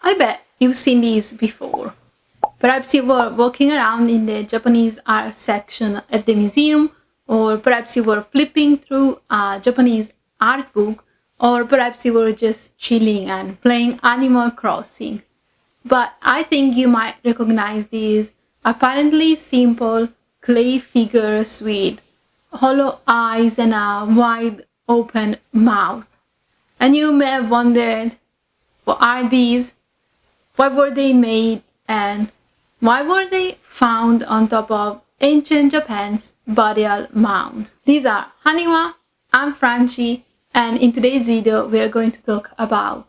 I bet you've seen these before. Perhaps you were walking around in the Japanese art section at the museum, or perhaps you were flipping through a Japanese art book, or perhaps you were just chilling and playing Animal Crossing. But I think you might recognize these apparently simple clay figures with hollow eyes and a wide open mouth. And you may have wondered, what are these? Why were they made? And why were they found on top of ancient Japan's burial mound? These are Haniwa, I'm Franchi, and in today's video we are going to talk about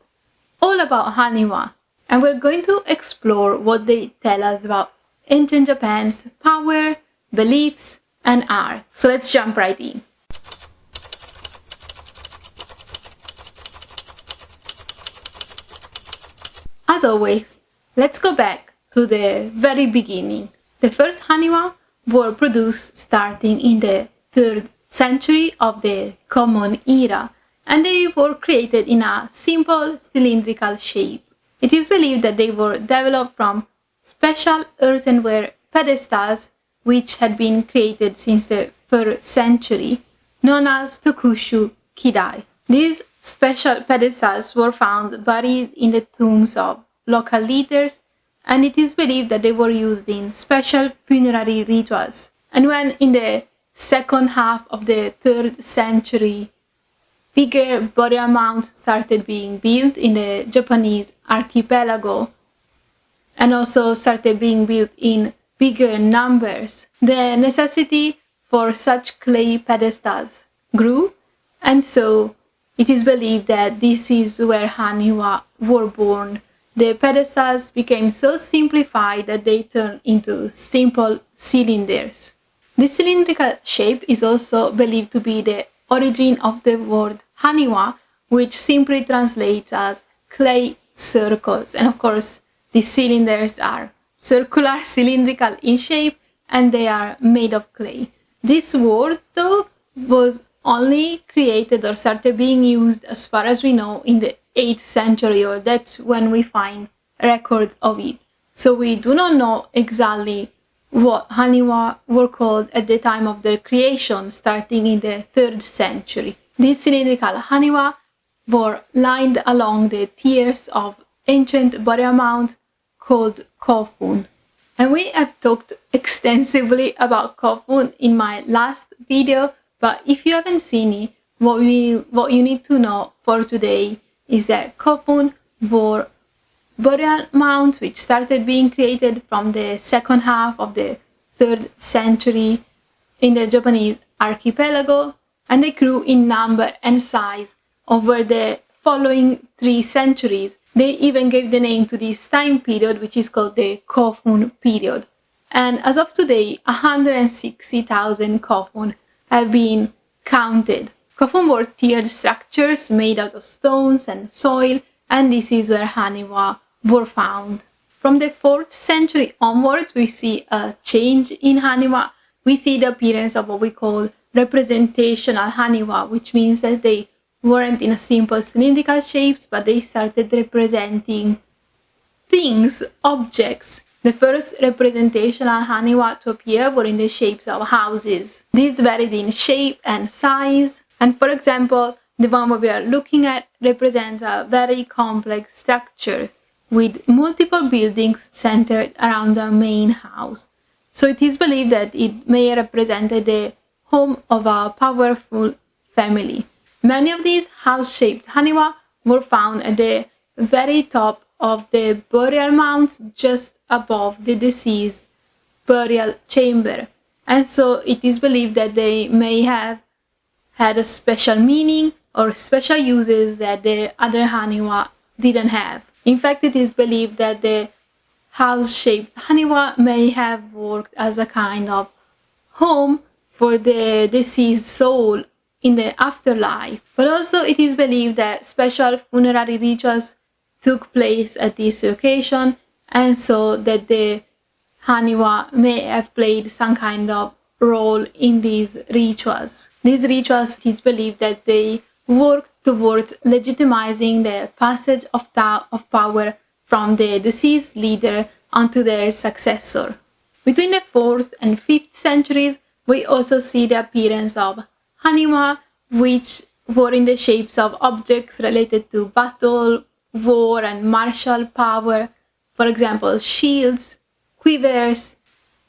all about Haniwa, and we're going to explore what they tell us about ancient Japan's power, beliefs, and art. So let's jump right in. As always, let's go back to the very beginning. The first Haniwa were produced starting in the 3rd century of the Common Era, and they were created in a simple cylindrical shape. It is believed that they were developed from special earthenware pedestals which had been created since the 1st century, known as Tokushu Kidai. These special pedestals were found buried in the tombs of local leaders, and it is believed that they were used in special funerary rituals. And when in the second half of the 3rd century, bigger burial mounds started being built in the Japanese archipelago, and also started being built in bigger numbers, the necessity for such clay pedestals grew, and so it is believed that this is where Haniwa were born. The pedestals became so simplified that they turned into simple cylinders. This cylindrical shape is also believed to be the origin of the word Haniwa, which simply translates as clay circles. And of course, these cylinders are circular, cylindrical in shape, and they are made of clay. This word, though, was only created or started being used, as far as we know, in the 8th century, or that's when we find records of it. So we do not know exactly what Haniwa were called at the time of their creation, starting in the 3rd century. These cylindrical Haniwa were lined along the tiers of ancient burial mounds called Kofun. And we have talked extensively about Kofun in my last video, but if you haven't seen it, what you need to know for today is that Kofun were burial mounds which started being created from the second half of the 3rd century in the Japanese archipelago, and they grew in number and size over the following 3 centuries. They even gave the name to this time period, which is called the Kofun period. And as of today, 160,000 Kofun have been counted. Kofun were tiered structures made out of stones and soil, and this is where Haniwa were found. From the 4th century onwards, we see a change in Haniwa. We see the appearance of what we call representational Haniwa, which means that they weren't in a simple cylindrical shapes, but they started representing things, objects. The first representational Haniwa to appear were in the shapes of houses. These varied in shape and size, and for example, the one we are looking at represents a very complex structure with multiple buildings centered around the main house. So it is believed that it may represent the home of a powerful family. Many of these house-shaped Haniwa were found at the very top of the burial mounds, just above the deceased burial chamber. And so it is believed that they may have had a special meaning or special uses that the other Haniwa didn't have. In fact, it is believed that the house-shaped Haniwa may have worked as a kind of home for the deceased soul in the afterlife. But also it is believed that special funerary rituals took place at this location, and so that the Haniwa may have played some kind of role in these rituals. These rituals, it is believed that they worked towards legitimizing the passage of power from the deceased leader onto their successor. Between the 4th and 5th centuries, we also see the appearance of Haniwa, which were in the shapes of objects related to battle, war, and martial power, for example, shields, quivers,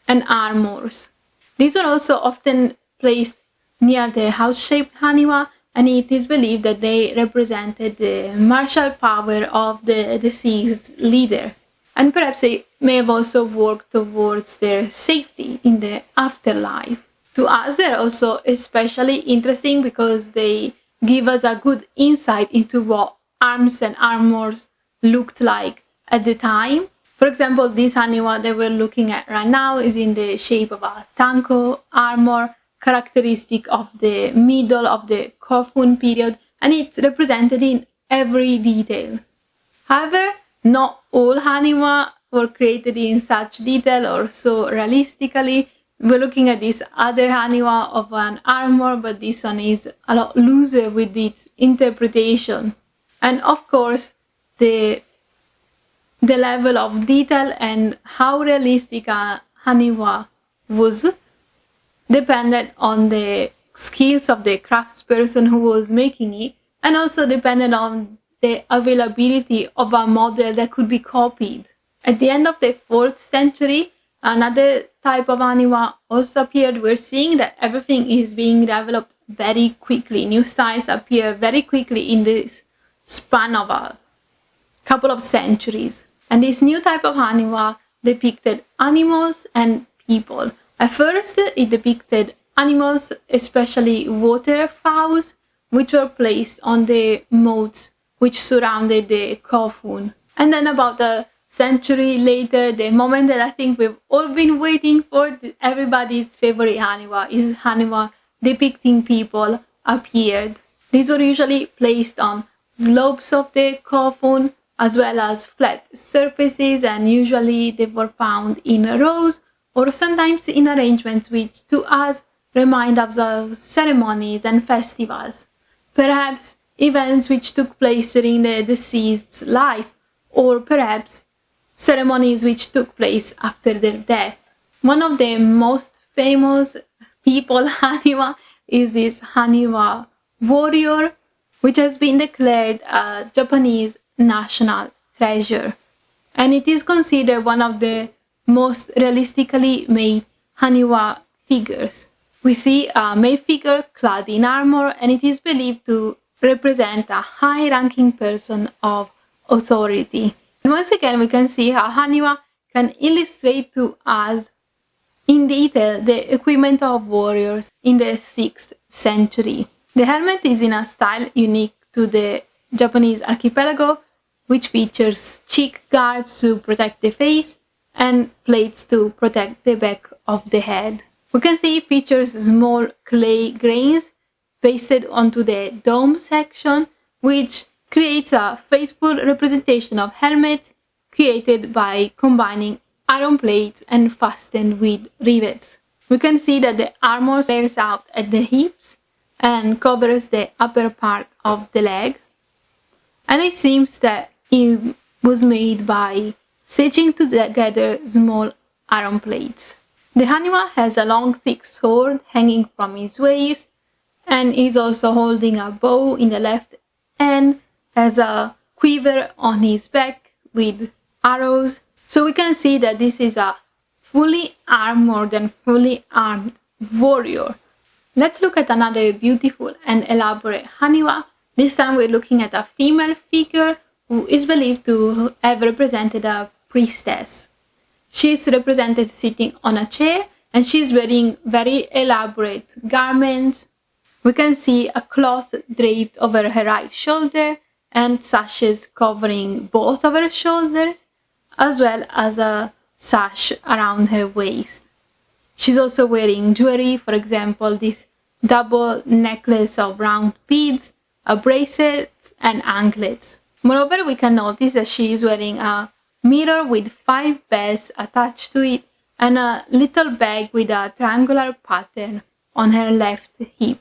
and armours. These were also often placed near the house-shaped Haniwa, and it is believed that they represented the martial power of the deceased leader. And perhaps they may have also worked towards their safety in the afterlife. To us, they're also especially interesting because they give us a good insight into what arms and armors looked like at the time. For example, this Haniwa that we're looking at right now is in the shape of a tanko armor, characteristic of the middle of the Kofun period, and it's represented in every detail. However, not all Haniwa were created in such detail or so realistically. We're looking at this other Haniwa of an armor, but this one is a lot looser with its interpretation. And of course, the level of detail and how realistic a Haniwa was depended on the skills of the craftsperson who was making it, and also depended on the availability of a model that could be copied. At the end of the 4th century, another type of Haniwa also appeared. We're seeing that everything is being developed very quickly. New styles appear very quickly in this span of a couple of centuries. And this new type of Haniwa depicted animals and people. At first, it depicted animals, especially waterfowls, which were placed on the moats which surrounded the Kofun. And then about a century later, the moment that I think we've all been waiting for, everybody's favorite Haniwa is Haniwa depicting people, appeared. These were usually placed on slopes of the Kofun as well as flat surfaces, and usually they were found in rows or sometimes in arrangements which to us remind us of ceremonies and festivals, perhaps events which took place during the deceased's life, or perhaps ceremonies which took place after their death. One of the most famous people Haniwa is this Haniwa warrior, which has been declared a Japanese national treasure, and it is considered one of the most realistically made Haniwa figures. We see a male figure clad in armor, and it is believed to represent a high-ranking person of authority. And once again, we can see how Haniwa can illustrate to us in detail the equipment of warriors in the 6th century. The helmet is in a style unique to the Japanese archipelago, which features cheek guards to protect the face and plates to protect the back of the head. We can see it features small clay grains pasted onto the dome section, which creates a faithful representation of helmets created by combining iron plates and fastened with rivets. We can see that the armor flares out at the hips and covers the upper part of the leg, and it seems that it was made by stitching together small iron plates. The Haniwa has a long thick sword hanging from his waist, and is also holding a bow in the left hand, has a quiver on his back with arrows. So we can see that this is a fully armored and fully armed warrior. Let's look at another beautiful and elaborate Haniwa. This time we're looking at a female figure who is believed to have represented a priestess. She is represented sitting on a chair, and she's wearing very elaborate garments. We can see a cloth draped over her right shoulder and sashes covering both of her shoulders, as well as a sash around her waist. She's also wearing jewelry, for example, this double necklace of round beads, a bracelet, and anklets. Moreover, we can notice that she is wearing a mirror with 5 bells attached to it and a little bag with a triangular pattern on her left hip.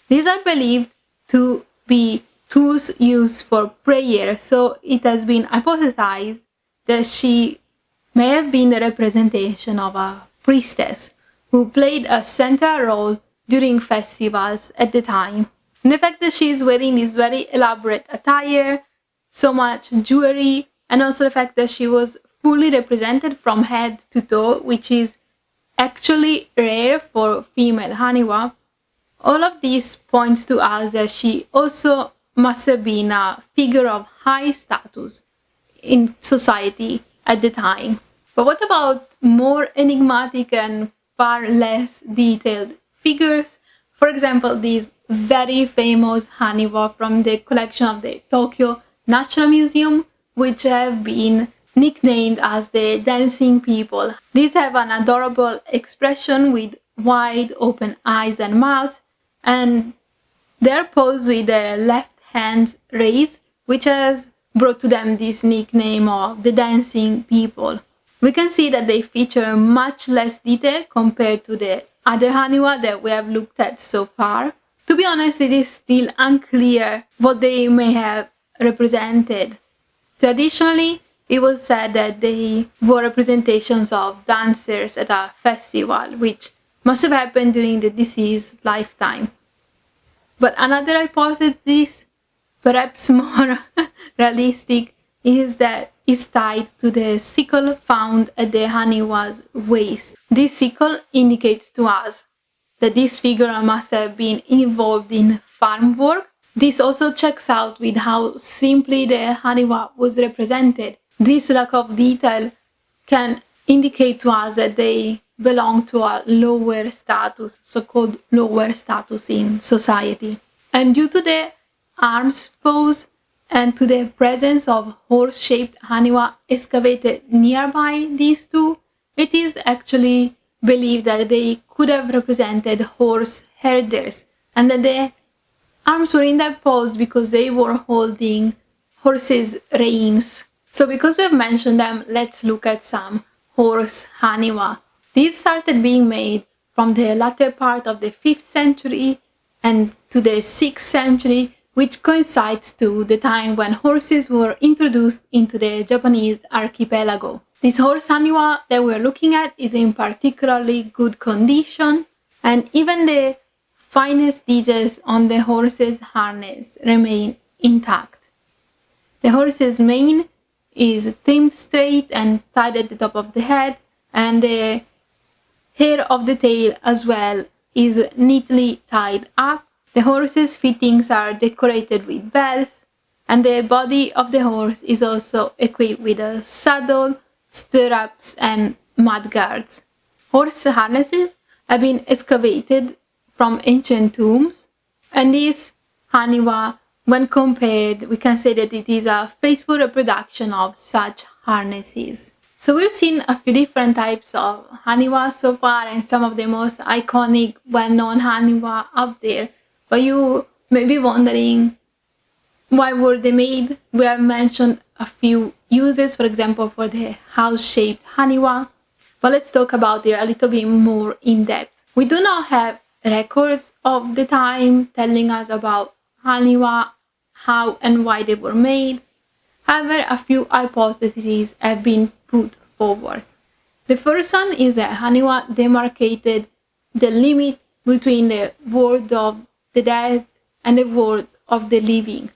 These are believed to be tools used for prayer, so it has been hypothesized that she may have been a representation of a priestess who played a central role during festivals at the time. And the fact that she is wearing this very elaborate attire, so much jewelry, and also the fact that she was fully represented from head to toe, which is actually rare for female Haniwa, all of this points to us that she also must have been a figure of high status in society at the time. But what about more enigmatic and far less detailed figures? For example, these very famous Haniwa from the collection of the Tokyo National Museum, which have been nicknamed as the dancing people. These have an adorable expression with wide open eyes and mouths, and they're posed with their left hands raised, which has brought to them this nickname of the dancing people. We can see that they feature much less detail compared to the other Haniwa that we have looked at so far. To be honest, it is still unclear what they may have represented. Traditionally, it was said that they were representations of dancers at a festival, which must have happened during the deceased's lifetime. But another hypothesis, perhaps more realistic, is that it's tied to the sickle found at the Haniwa's waist. This sickle indicates to us that this figure must have been involved in farm work. This also checks out with how simply the Haniwa was represented. This lack of detail can indicate to us that they belong to a lower status, so-called lower status in society. And due to the arms pose and to the presence of horse-shaped Haniwa excavated nearby these two, it is actually believed that they could have represented horse herders, and that the arms were in that pose because they were holding horses' reins. So because we have mentioned them, let's look at some horse Haniwa. These started being made from the latter part of the 5th century and to the 6th century, which coincides to the time when horses were introduced into the Japanese archipelago. This horse Haniwa that we're looking at is in particularly good condition, and even the finest details on the horse's harness remain intact. The horse's mane is trimmed straight and tied at the top of the head, and the hair of the tail as well is neatly tied up. The horse's fittings are decorated with bells, and the body of the horse is also equipped with a saddle, stirrups, and mudguards. Horse harnesses have been excavated from ancient tombs, and this Haniwa, when compared, we can say that it is a faithful reproduction of such harnesses. So we've seen a few different types of Haniwa so far, and some of the most iconic, well-known Haniwa out there. But you may be wondering, why were they made? We have mentioned a few uses, for example, for the house-shaped Haniwa. But let's talk about it a little bit more in depth. We do not have records of the time telling us about Haniwa, how and why they were made. However, a few hypotheses have been put forward. The first one is that Haniwa demarcated the limit between the world of the dead and the world of the living.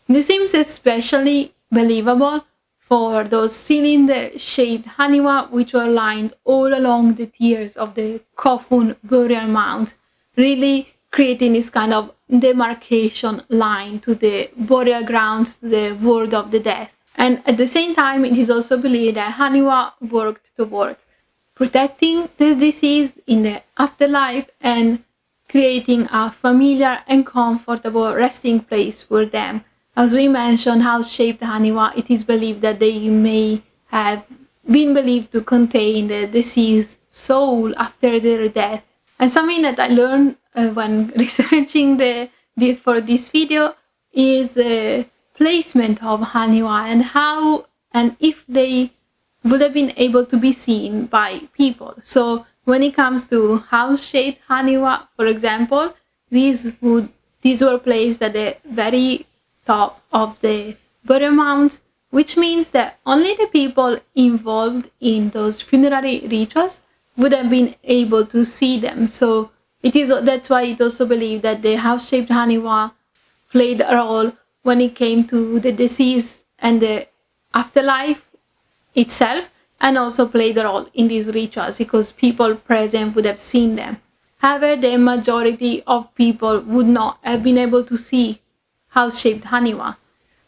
This seems especially believable for those cylinder-shaped Haniwa which were lined all along the tiers of the Kofun burial mound, really creating this kind of demarcation line to the burial grounds, to the world of the dead. And at the same time, it is also believed that Haniwa worked toward protecting the deceased in the afterlife and creating a familiar and comfortable resting place for them. As we mentioned, house-shaped Haniwa, it is believed that they may have been believed to contain the deceased soul after their death. And something that I learned when researching for this video is the placement of Haniwa and how and if they would have been able to be seen by people. So when it comes to house-shaped Haniwa, for example, these were placed at the very top of the burial mounds, which means that only the people involved in those funerary rituals would have been able to see them. So that's why it's also believed that the house-shaped Haniwa played a role when it came to the deceased and the afterlife itself, and also played a role in these rituals because people present would have seen them. However, the majority of people would not have been able to see house-shaped Haniwa.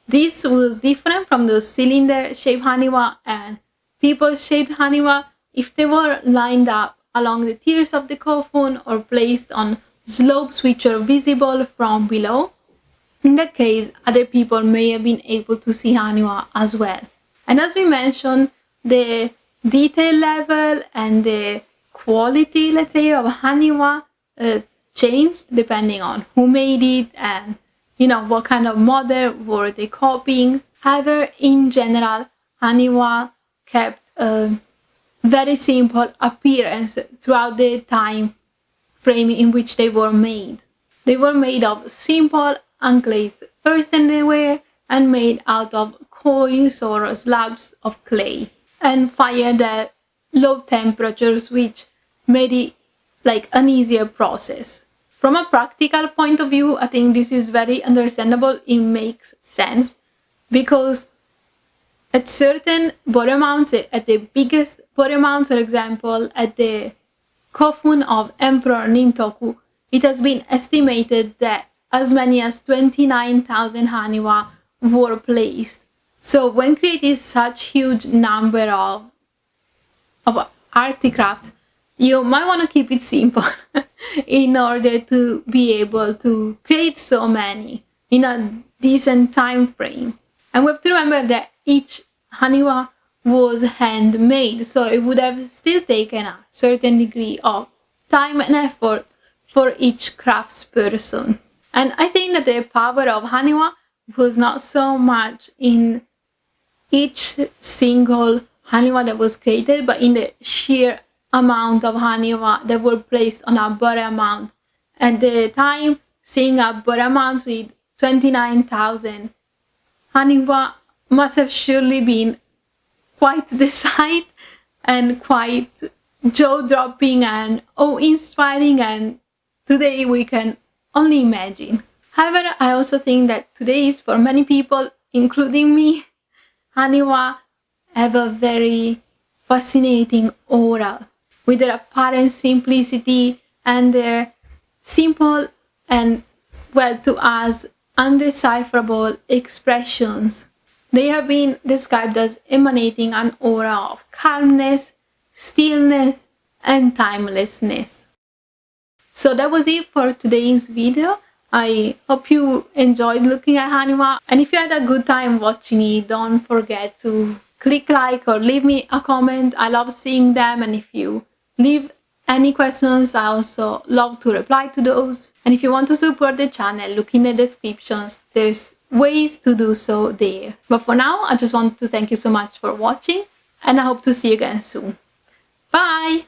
This was different from the cylinder-shaped Haniwa and people-shaped Haniwa if they were lined up along the tiers of the Kofun or placed on slopes which were visible from below. In that case, other people may have been able to see Haniwa as well. And as we mentioned, the detail level and the quality, let's say, of Haniwa changed depending on who made it and, what kind of model were they copying. However, in general, Haniwa kept a very simple appearance throughout the time frame in which they were made. They were made of simple unglazed earthenware and made out of coins or slabs of clay, and fired at low temperatures, which made it like an easier process. From a practical point of view, I think this is very understandable. It makes sense because at certain body mounts, at the biggest body mounts, for example, at the Kofun of Emperor Nintoku, it has been estimated that as many as 29,000 Haniwa were placed. So when creating such huge number of artifacts, you might want to keep it simple in order to be able to create so many in a decent time frame. And we have to remember that each Haniwa was handmade, so it would have still taken a certain degree of time and effort for each craftsperson. And I think that the power of Haniwa was not so much in each single Haniwa that was created, but in the sheer amount of Haniwa that were placed on a burial mound. At the time, seeing a burial mound with 29,000 Haniwa must have surely been quite the sight and quite jaw-dropping and awe-inspiring, and today we can only imagine. However, I also think that today is, for many people, including me, Haniwa have a very fascinating aura with their apparent simplicity and their simple and, well, to us, undecipherable expressions. They have been described as emanating an aura of calmness, stillness, and timelessness. So that was it for today's video. I hope you enjoyed looking at Haniwa, and if you had a good time watching it, don't forget to click like or leave me a comment. I love seeing them, and if you leave any questions, I also love to reply to those. And if you want to support the channel, look in the descriptions. There's ways to do so there. But for now, I just want to thank you so much for watching, and I hope to see you again soon. Bye!